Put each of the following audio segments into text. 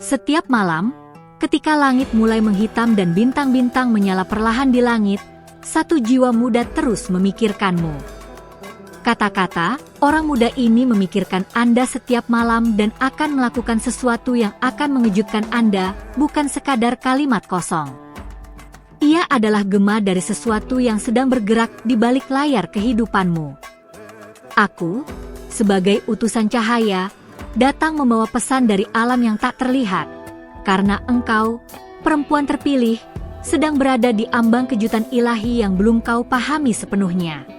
Setiap malam, ketika langit mulai menghitam dan bintang-bintang menyala perlahan di langit, satu jiwa muda terus memikirkanmu. Kata-kata, orang muda ini memikirkan Anda setiap malam dan akan melakukan sesuatu yang akan mengejutkan Anda, bukan sekadar kalimat kosong. Ia adalah gema dari sesuatu yang sedang bergerak di balik layar kehidupanmu. Aku, sebagai utusan cahaya, datang membawa pesan dari alam yang tak terlihat, karena engkau, perempuan terpilih, sedang berada di ambang kejutan ilahi yang belum kau pahami sepenuhnya.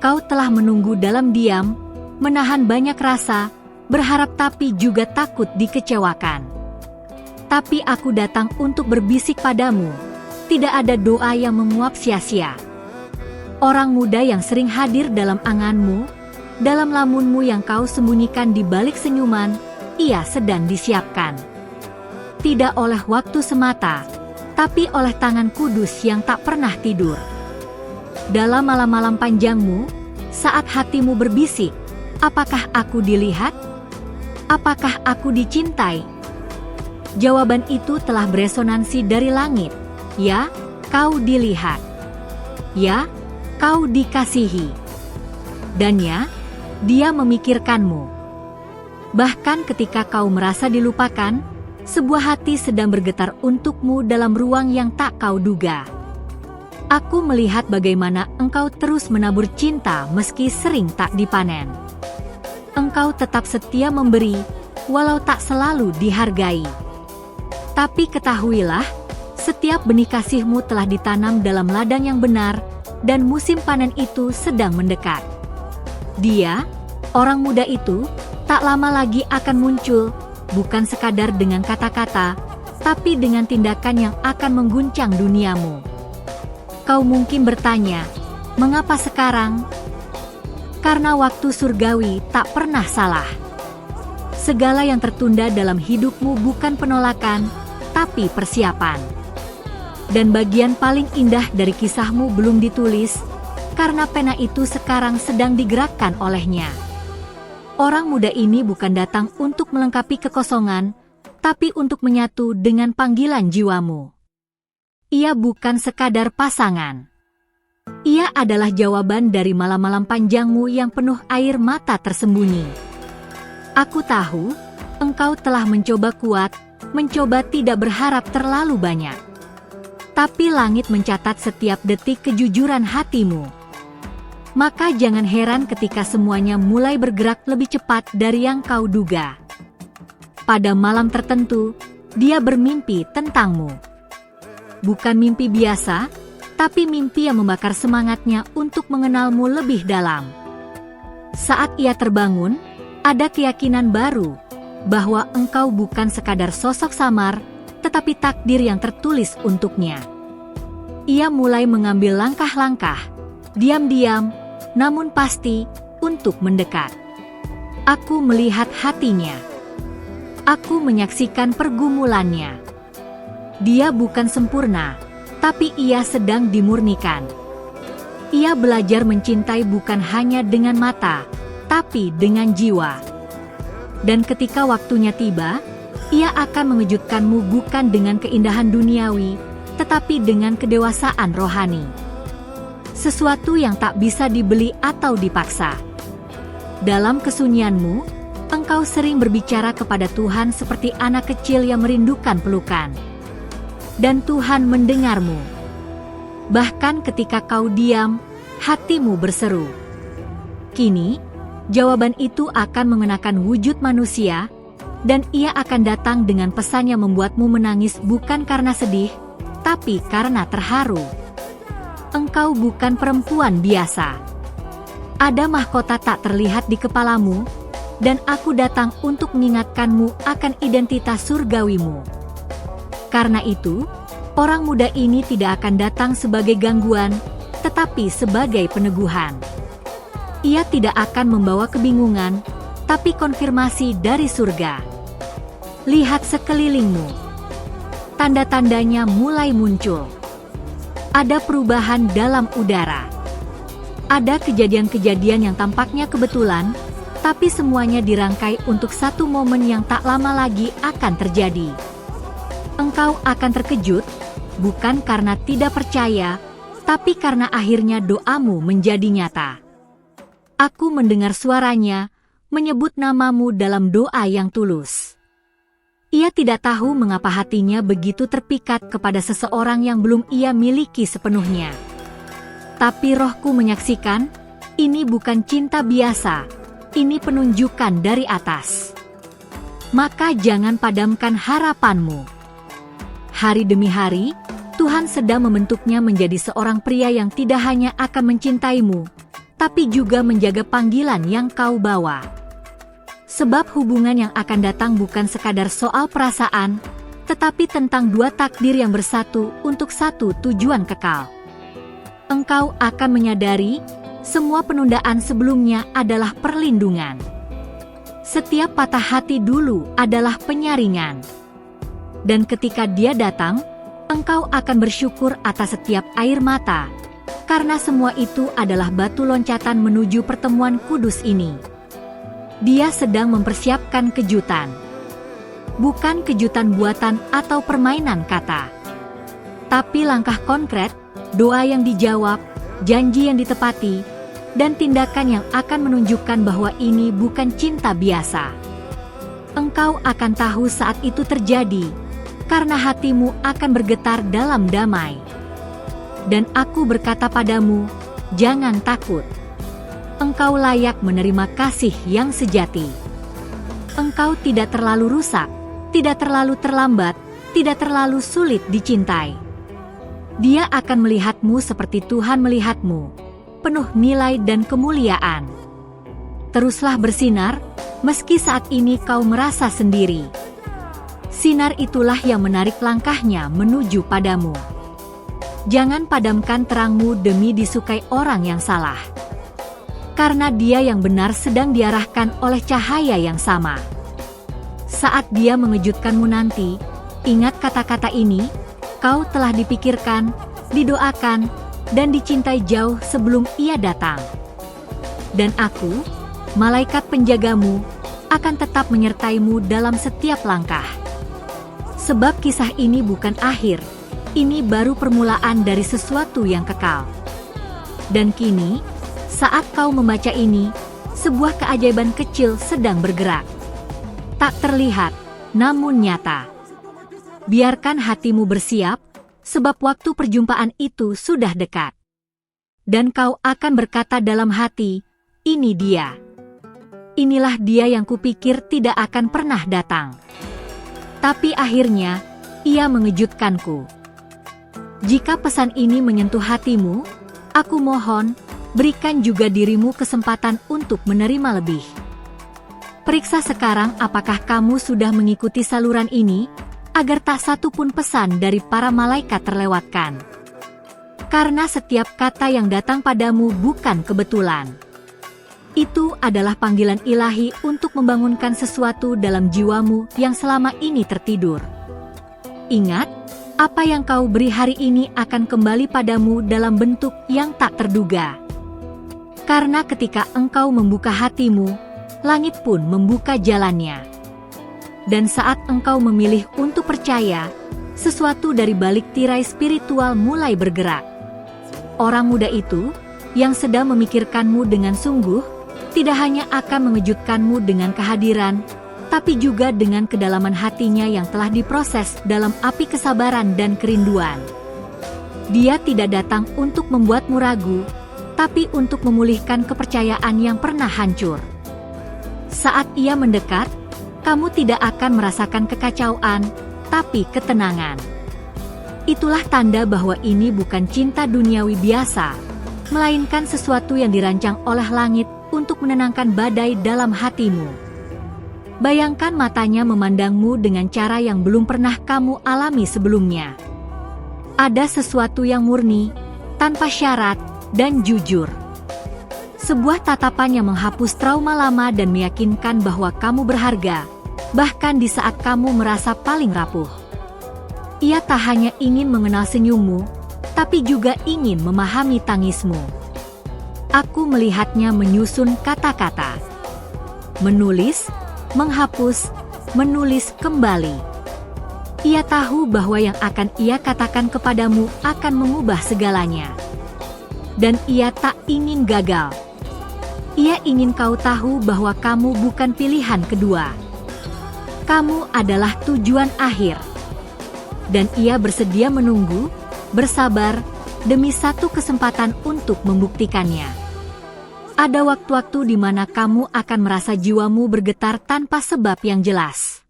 Kau telah menunggu dalam diam, menahan banyak rasa, berharap tapi juga takut dikecewakan. Tapi aku datang untuk berbisik padamu, tidak ada doa yang menguap sia-sia. Orang muda yang sering hadir dalam anganmu, dalam lamunmu yang kau sembunyikan di balik senyuman, ia sedang disiapkan. Tidak oleh waktu semata, tapi oleh tangan kudus yang tak pernah tidur. Dalam malam-malam panjangmu, saat hatimu berbisik, apakah aku dilihat? Apakah aku dicintai? Jawaban itu telah beresonansi dari langit. Ya, kau dilihat. Ya, kau dikasihi. Dan ya, dia memikirkanmu. Bahkan ketika kau merasa dilupakan, sebuah hati sedang bergetar untukmu dalam ruang yang tak kau duga. Aku melihat bagaimana engkau terus menabur cinta meski sering tak dipanen. Engkau tetap setia memberi, walau tak selalu dihargai. Tapi ketahuilah, setiap benih kasihmu telah ditanam dalam ladang yang benar, dan musim panen itu sedang mendekat. Dia, orang muda itu, tak lama lagi akan muncul, bukan sekadar dengan kata-kata, tapi dengan tindakan yang akan mengguncang duniamu. Kau mungkin bertanya, mengapa sekarang? Karena waktu surgawi tak pernah salah. Segala yang tertunda dalam hidupmu bukan penolakan, tapi persiapan. Dan bagian paling indah dari kisahmu belum ditulis, karena pena itu sekarang sedang digerakkan olehnya. Orang muda ini bukan datang untuk melengkapi kekosongan, tapi untuk menyatu dengan panggilan jiwamu. Ia bukan sekadar pasangan. Ia adalah jawaban dari malam-malam panjangmu yang penuh air mata tersembunyi. Aku tahu, engkau telah mencoba kuat, mencoba tidak berharap terlalu banyak. Tapi langit mencatat setiap detik kejujuran hatimu. Maka jangan heran ketika semuanya mulai bergerak lebih cepat dari yang kau duga. Pada malam tertentu, dia bermimpi tentangmu. Bukan mimpi biasa, tapi mimpi yang membakar semangatnya untuk mengenalmu lebih dalam. Saat ia terbangun, ada keyakinan baru, bahwa engkau bukan sekadar sosok samar, tetapi takdir yang tertulis untuknya. Ia mulai mengambil langkah-langkah, diam-diam, namun pasti, untuk mendekat. Aku melihat hatinya. Aku menyaksikan pergumulannya. Dia bukan sempurna, tapi ia sedang dimurnikan. Ia belajar mencintai bukan hanya dengan mata, tapi dengan jiwa. Dan ketika waktunya tiba, ia akan mengejutkanmu bukan dengan keindahan duniawi, tetapi dengan kedewasaan rohani. Sesuatu yang tak bisa dibeli atau dipaksa. Dalam kesunyianmu, engkau sering berbicara kepada Tuhan seperti anak kecil yang merindukan pelukan. Dan Tuhan mendengarmu. Bahkan ketika kau diam, hatimu berseru. Kini, jawaban itu akan mengenakan wujud manusia, dan ia akan datang dengan pesan yang membuatmu menangis bukan karena sedih, tapi karena terharu. Engkau bukan perempuan biasa. Ada mahkota tak terlihat di kepalamu, dan aku datang untuk mengingatkanmu akan identitas surgawimu. Karena itu, orang muda ini tidak akan datang sebagai gangguan, tetapi sebagai peneguhan. Ia tidak akan membawa kebingungan, tapi konfirmasi dari surga. Lihat sekelilingmu. Tanda-tandanya mulai muncul. Ada perubahan dalam udara. Ada kejadian-kejadian yang tampaknya kebetulan, Tapi semuanya dirangkai untuk satu momen yang tak lama lagi akan terjadi. Engkau akan terkejut, bukan karena tidak percaya, tapi karena akhirnya doamu menjadi nyata. Aku mendengar suaranya, menyebut namamu dalam doa yang tulus. Ia tidak tahu mengapa hatinya begitu terpikat kepada seseorang yang belum ia miliki sepenuhnya. Tapi rohku menyaksikan, ini bukan cinta biasa. Ini penunjukan dari atas. Maka jangan padamkan harapanmu. Hari demi hari, Tuhan sedang membentuknya menjadi seorang pria yang tidak hanya akan mencintaimu, tapi juga menjaga panggilan yang kau bawa. Sebab hubungan yang akan datang bukan sekadar soal perasaan, tetapi tentang dua takdir yang bersatu untuk satu tujuan kekal. Engkau akan menyadari, semua penundaan sebelumnya adalah perlindungan. Setiap patah hati dulu adalah penyaringan. Dan ketika dia datang, engkau akan bersyukur atas setiap air mata, karena semua itu adalah batu loncatan menuju pertemuan kudus ini. Dia sedang mempersiapkan kejutan. Bukan kejutan buatan atau permainan kata. Tapi langkah konkret, doa yang dijawab, janji yang ditepati, dan tindakan yang akan menunjukkan bahwa ini bukan cinta biasa. Engkau akan tahu saat itu terjadi, karena hatimu akan bergetar dalam damai. Dan aku berkata padamu, jangan takut. Engkau layak menerima kasih yang sejati. Engkau tidak terlalu rusak, tidak terlalu terlambat, tidak terlalu sulit dicintai. Dia akan melihatmu seperti Tuhan melihatmu, penuh nilai dan kemuliaan. Teruslah bersinar, meski saat ini kau merasa sendiri. Sinar itulah yang menarik langkahnya menuju padamu. Jangan padamkan terangmu demi disukai orang yang salah. Karena dia yang benar sedang diarahkan oleh cahaya yang sama. Saat dia mengejutkanmu nanti, ingat kata-kata ini, kau telah dipikirkan, didoakan, dan dicintai jauh sebelum ia datang. Dan aku, malaikat penjagamu, akan tetap menyertaimu dalam setiap langkah. Sebab kisah ini bukan akhir, ini baru permulaan dari sesuatu yang kekal. Dan kini, saat kau membaca ini, sebuah keajaiban kecil sedang bergerak. Tak terlihat, namun nyata. Biarkan hatimu bersiap, sebab waktu perjumpaan itu sudah dekat. Dan kau akan berkata dalam hati, ini dia. Inilah dia yang kupikir tidak akan pernah datang. Tapi akhirnya, ia mengejutkanku. Jika pesan ini menyentuh hatimu, aku mohon, berikan juga dirimu kesempatan untuk menerima lebih. Periksa sekarang apakah kamu sudah mengikuti saluran ini, agar tak satu pun pesan dari para malaikat terlewatkan. Karena setiap kata yang datang padamu bukan kebetulan. Itu adalah panggilan ilahi untuk membangunkan sesuatu dalam jiwamu yang selama ini tertidur. Ingat, apa yang kau beri hari ini akan kembali padamu dalam bentuk yang tak terduga. Karena ketika engkau membuka hatimu, langit pun membuka jalannya. Dan saat engkau memilih untuk percaya, sesuatu dari balik tirai spiritual mulai bergerak. Orang muda itu, yang sedang memikirkanmu dengan sungguh, tidak hanya akan mengejutkanmu dengan kehadiran, tapi juga dengan kedalaman hatinya yang telah diproses dalam api kesabaran dan kerinduan. Dia tidak datang untuk membuatmu ragu, tapi untuk memulihkan kepercayaan yang pernah hancur. Saat ia mendekat, kamu tidak akan merasakan kekacauan, tapi ketenangan. Itulah tanda bahwa ini bukan cinta duniawi biasa, melainkan sesuatu yang dirancang oleh langit untuk menenangkan badai dalam hatimu. Bayangkan matanya memandangmu dengan cara yang belum pernah kamu alami sebelumnya. Ada sesuatu yang murni, tanpa syarat, dan jujur. Sebuah tatapan yang menghapus trauma lama dan meyakinkan bahwa kamu berharga, bahkan di saat kamu merasa paling rapuh. Ia tak hanya ingin mengenal senyummu, tapi juga ingin memahami tangismu. Aku melihatnya menyusun kata-kata. menulis, menghapus, menulis kembali. Ia tahu bahwa yang akan ia katakan kepadamu akan mengubah segalanya. Dan ia tak ingin gagal. Ia ingin kau tahu bahwa kamu bukan pilihan kedua. Kamu adalah tujuan akhir. Dan ia bersedia menunggu, bersabar, demi satu kesempatan untuk membuktikannya. Ada waktu-waktu di mana kamu akan merasa jiwamu bergetar tanpa sebab yang jelas.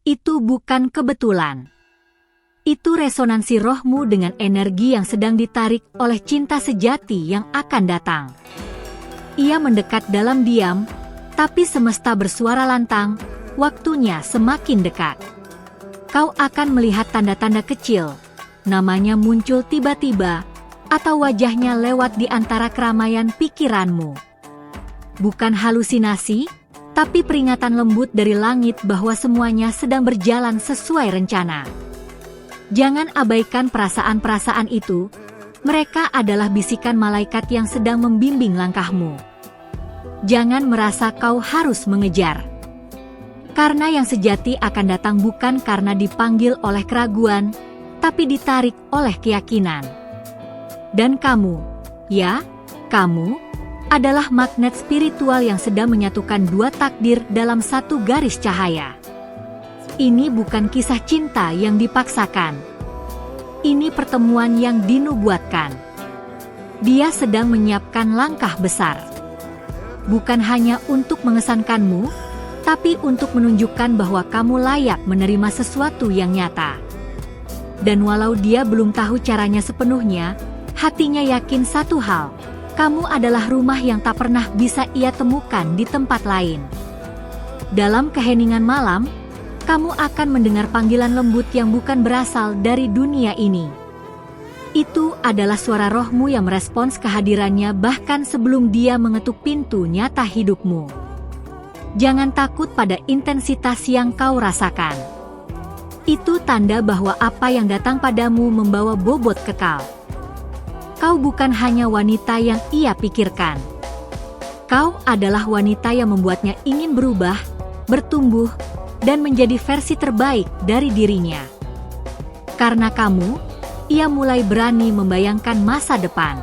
Itu bukan kebetulan. Itu resonansi rohmu dengan energi yang sedang ditarik oleh cinta sejati yang akan datang. Ia mendekat dalam diam, tapi semesta bersuara lantang, waktunya semakin dekat. Kau akan melihat tanda-tanda kecil, namanya muncul tiba-tiba, atau wajahnya lewat di antara keramaian pikiranmu. Bukan halusinasi, tapi peringatan lembut dari langit bahwa semuanya sedang berjalan sesuai rencana. Jangan abaikan perasaan-perasaan itu, mereka adalah bisikan malaikat yang sedang membimbing langkahmu. Jangan merasa kau harus mengejar. Karena yang sejati akan datang bukan karena dipanggil oleh keraguan, tapi ditarik oleh keyakinan. Dan kamu, ya, kamu, adalah magnet spiritual yang sedang menyatukan dua takdir dalam satu garis cahaya. Ini bukan kisah cinta yang dipaksakan. Ini pertemuan yang dinubuatkan. Dia sedang menyiapkan langkah besar. Bukan hanya untuk mengesankanmu, tapi untuk menunjukkan bahwa kamu layak menerima sesuatu yang nyata. Dan walau dia belum tahu caranya sepenuhnya, hatinya yakin satu hal, kamu adalah rumah yang tak pernah bisa ia temukan di tempat lain. Dalam keheningan malam, kamu akan mendengar panggilan lembut yang bukan berasal dari dunia ini. Itu adalah suara rohmu yang merespons kehadirannya bahkan sebelum dia mengetuk pintu nyata hidupmu. Jangan takut pada intensitas yang kau rasakan. Itu tanda bahwa apa yang datang padamu membawa bobot kekal. Kau bukan hanya wanita yang ia pikirkan. Kau adalah wanita yang membuatnya ingin berubah, bertumbuh, dan menjadi versi terbaik dari dirinya. Karena kamu, ia mulai berani membayangkan masa depan.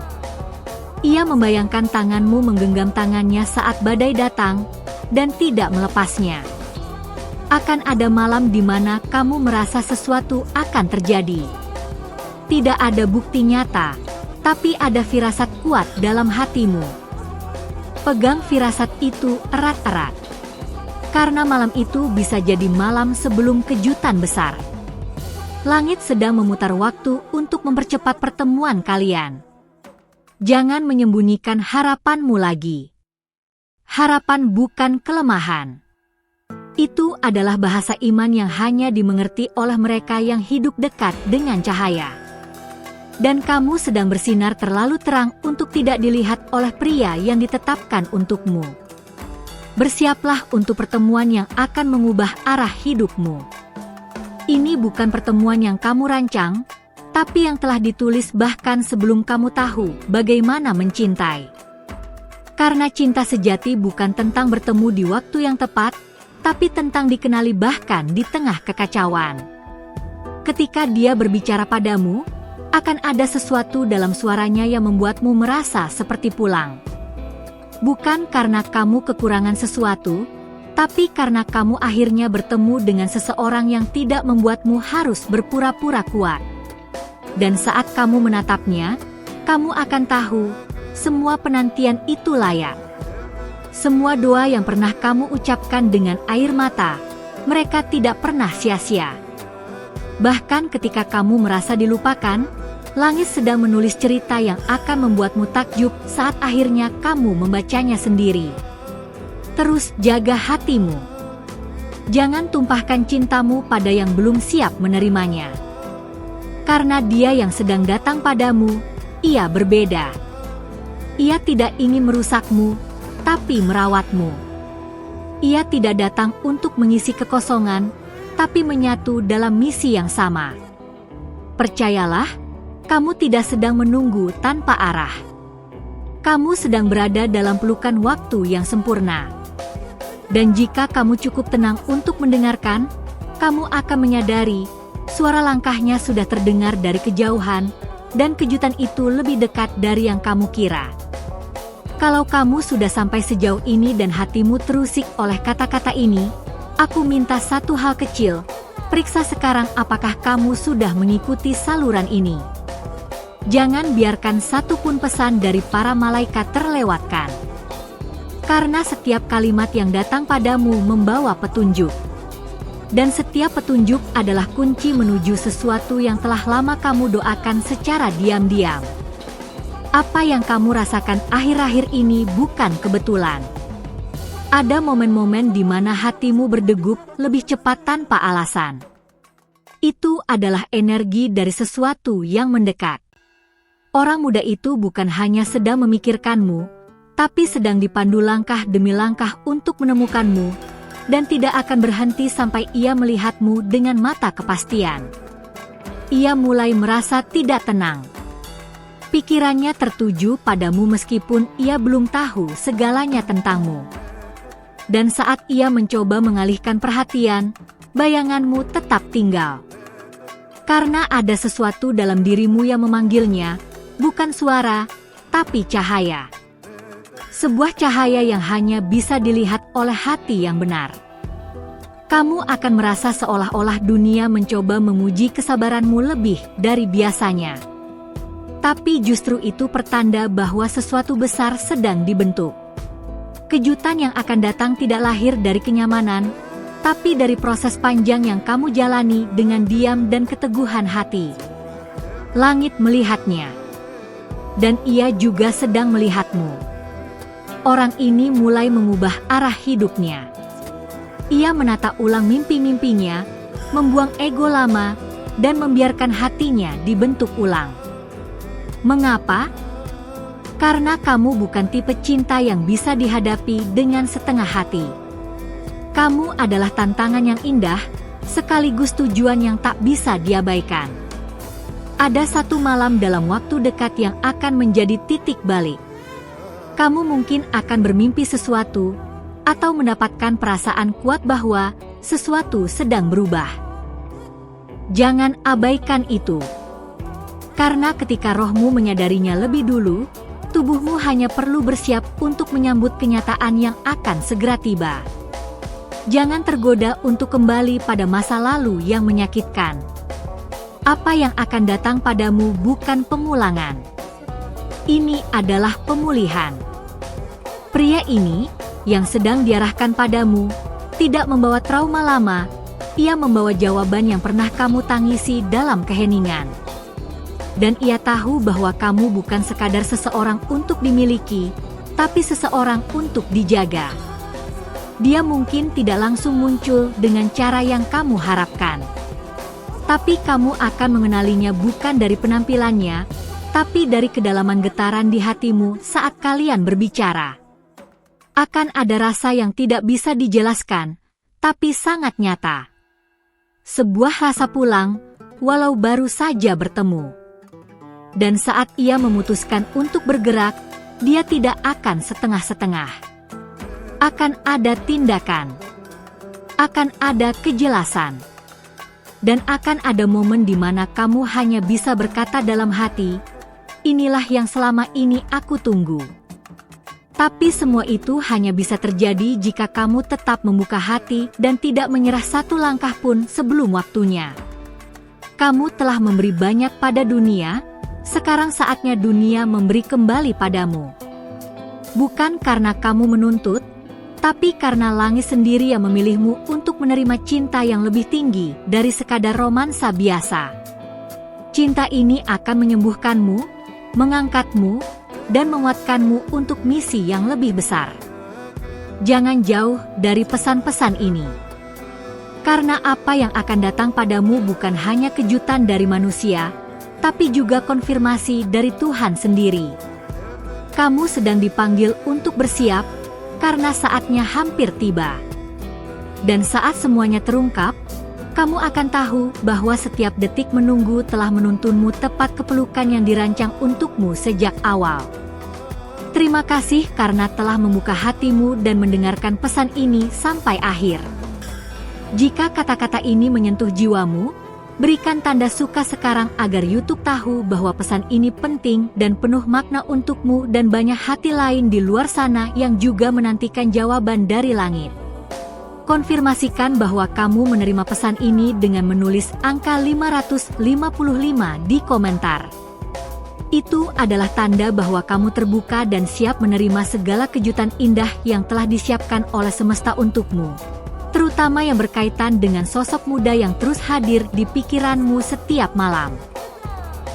Ia membayangkan tanganmu menggenggam tangannya saat badai datang, dan tidak melepasnya. Akan ada malam di mana kamu merasa sesuatu akan terjadi. Tidak ada bukti nyata, tapi ada firasat kuat dalam hatimu. Pegang firasat itu erat-erat. Karena malam itu bisa jadi malam sebelum kejutan besar. Langit sedang memutar waktu untuk mempercepat pertemuan kalian. Jangan menyembunyikan harapanmu lagi. Harapan bukan kelemahan. Itu adalah bahasa iman yang hanya dimengerti oleh mereka yang hidup dekat dengan cahaya. Dan kamu sedang bersinar terlalu terang untuk tidak dilihat oleh pria yang ditetapkan untukmu. Bersiaplah untuk pertemuan yang akan mengubah arah hidupmu. Ini bukan pertemuan yang kamu rancang, tapi yang telah ditulis bahkan sebelum kamu tahu bagaimana mencintai. Karena cinta sejati bukan tentang bertemu di waktu yang tepat, tapi tentang dikenali bahkan di tengah kekacauan. Ketika dia berbicara padamu, akan ada sesuatu dalam suaranya yang membuatmu merasa seperti pulang. Bukan karena kamu kekurangan sesuatu, tapi karena kamu akhirnya bertemu dengan seseorang yang tidak membuatmu harus berpura-pura kuat. Dan saat kamu menatapnya, kamu akan tahu, semua penantian itu layak. Semua doa yang pernah kamu ucapkan dengan air mata, mereka tidak pernah sia-sia. Bahkan ketika kamu merasa dilupakan, langit sedang menulis cerita yang akan membuatmu takjub saat akhirnya kamu membacanya sendiri. Terus jaga hatimu. Jangan tumpahkan cintamu pada yang belum siap menerimanya. Karena dia yang sedang datang padamu, ia berbeda. Ia tidak ingin merusakmu, tapi merawatmu. Ia tidak datang untuk mengisi kekosongan, tapi menyatu dalam misi yang sama. Percayalah, kamu tidak sedang menunggu tanpa arah. Kamu sedang berada dalam pelukan waktu yang sempurna. Dan jika kamu cukup tenang untuk mendengarkan, kamu akan menyadari suara langkahnya sudah terdengar dari kejauhan, dan kejutan itu lebih dekat dari yang kamu kira. Kalau kamu sudah sampai sejauh ini dan hatimu terusik oleh kata-kata ini, aku minta satu hal kecil. Periksa sekarang apakah kamu sudah mengikuti saluran ini. Jangan biarkan satu pun pesan dari para malaikat terlewatkan. Karena setiap kalimat yang datang padamu membawa petunjuk. Dan setiap petunjuk adalah kunci menuju sesuatu yang telah lama kamu doakan secara diam-diam. Apa yang kamu rasakan akhir-akhir ini bukan kebetulan. Ada momen-momen di mana hatimu berdegup lebih cepat tanpa alasan. Itu adalah energi dari sesuatu yang mendekat. Orang muda itu bukan hanya sedang memikirkanmu, tapi sedang dipandu langkah demi langkah untuk menemukanmu, dan tidak akan berhenti sampai ia melihatmu dengan mata kepastian. Ia mulai merasa tidak tenang. Pikirannya tertuju padamu meskipun ia belum tahu segalanya tentangmu. Dan saat ia mencoba mengalihkan perhatian, bayanganmu tetap tinggal. Karena ada sesuatu dalam dirimu yang memanggilnya, bukan suara, tapi cahaya. Sebuah cahaya yang hanya bisa dilihat oleh hati yang benar. Kamu akan merasa seolah-olah dunia mencoba menguji kesabaranmu lebih dari biasanya. Tapi justru itu pertanda bahwa sesuatu besar sedang dibentuk. Kejutan yang akan datang tidak lahir dari kenyamanan, tapi dari proses panjang yang kamu jalani dengan diam dan keteguhan hati. Langit melihatnya. Dan ia juga sedang melihatmu. Orang ini mulai mengubah arah hidupnya. Ia menata ulang mimpi-mimpinya, membuang ego lama, dan membiarkan hatinya dibentuk ulang. Mengapa? Karena kamu bukan tipe cinta yang bisa dihadapi dengan setengah hati. Kamu adalah tantangan yang indah, sekaligus tujuan yang tak bisa diabaikan. Ada satu malam dalam waktu dekat yang akan menjadi titik balik. Kamu mungkin akan bermimpi sesuatu, atau mendapatkan perasaan kuat bahwa sesuatu sedang berubah. Jangan abaikan itu. Karena ketika rohmu menyadarinya lebih dulu, tubuhmu hanya perlu bersiap untuk menyambut kenyataan yang akan segera tiba. Jangan tergoda untuk kembali pada masa lalu yang menyakitkan. Apa yang akan datang padamu bukan pengulangan. Ini adalah pemulihan. Pria ini, yang sedang diarahkan padamu, tidak membawa trauma lama, ia membawa jawaban yang pernah kamu tangisi dalam keheningan. Dan ia tahu bahwa kamu bukan sekadar seseorang untuk dimiliki, tapi seseorang untuk dijaga. Dia mungkin tidak langsung muncul dengan cara yang kamu harapkan. Tapi kamu akan mengenalinya bukan dari penampilannya, tapi dari kedalaman getaran di hatimu saat kalian berbicara. Akan ada rasa yang tidak bisa dijelaskan, tapi sangat nyata. Sebuah rasa pulang, walau baru saja bertemu. Dan saat ia memutuskan untuk bergerak, dia tidak akan setengah-setengah. Akan ada tindakan. Akan ada kejelasan. Dan akan ada momen di mana kamu hanya bisa berkata dalam hati, inilah yang selama ini aku tunggu. Tapi semua itu hanya bisa terjadi jika kamu tetap membuka hati dan tidak menyerah satu langkah pun sebelum waktunya. Kamu telah memberi banyak pada dunia, sekarang saatnya dunia memberi kembali padamu. Bukan karena kamu menuntut, tapi karena langit sendiri yang memilihmu untuk menerima cinta yang lebih tinggi dari sekadar romansa biasa. Cinta ini akan menyembuhkanmu, mengangkatmu, dan menguatkanmu untuk misi yang lebih besar. Jangan jauh dari pesan-pesan ini. Karena apa yang akan datang padamu bukan hanya kejutan dari manusia, tapi juga konfirmasi dari Tuhan sendiri. Kamu sedang dipanggil untuk bersiap, karena saatnya hampir tiba. Dan saat semuanya terungkap, kamu akan tahu bahwa setiap detik menunggu telah menuntunmu tepat ke pelukan yang dirancang untukmu sejak awal. Terima kasih karena telah membuka hatimu dan mendengarkan pesan ini sampai akhir. Jika kata-kata ini menyentuh jiwamu, berikan tanda suka sekarang agar YouTube tahu bahwa pesan ini penting dan penuh makna untukmu dan banyak hati lain di luar sana yang juga menantikan jawaban dari langit. Konfirmasikan bahwa kamu menerima pesan ini dengan menulis angka 555 di komentar. Itu adalah tanda bahwa kamu terbuka dan siap menerima segala kejutan indah yang telah disiapkan oleh semesta untukmu, terutama yang berkaitan dengan sosok muda yang terus hadir di pikiranmu setiap malam.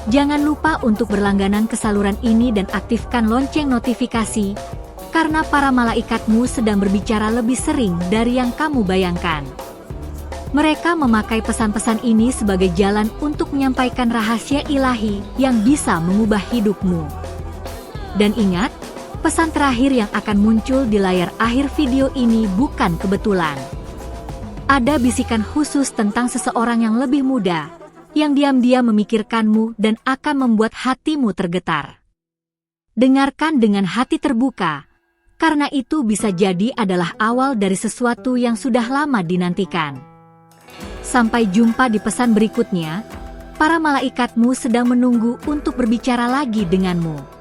Jangan lupa untuk berlangganan ke saluran ini dan aktifkan lonceng notifikasi, karena para malaikatmu sedang berbicara lebih sering dari yang kamu bayangkan. Mereka memakai pesan-pesan ini sebagai jalan untuk menyampaikan rahasia ilahi yang bisa mengubah hidupmu. Dan ingat, pesan terakhir yang akan muncul di layar akhir video ini bukan kebetulan. Ada bisikan khusus tentang seseorang yang lebih muda, yang diam-diam memikirkanmu dan akan membuat hatimu tergetar. Dengarkan dengan hati terbuka, karena itu bisa jadi adalah awal dari sesuatu yang sudah lama dinantikan. Sampai jumpa di pesan berikutnya, para malaikatmu sedang menunggu untuk berbicara lagi denganmu.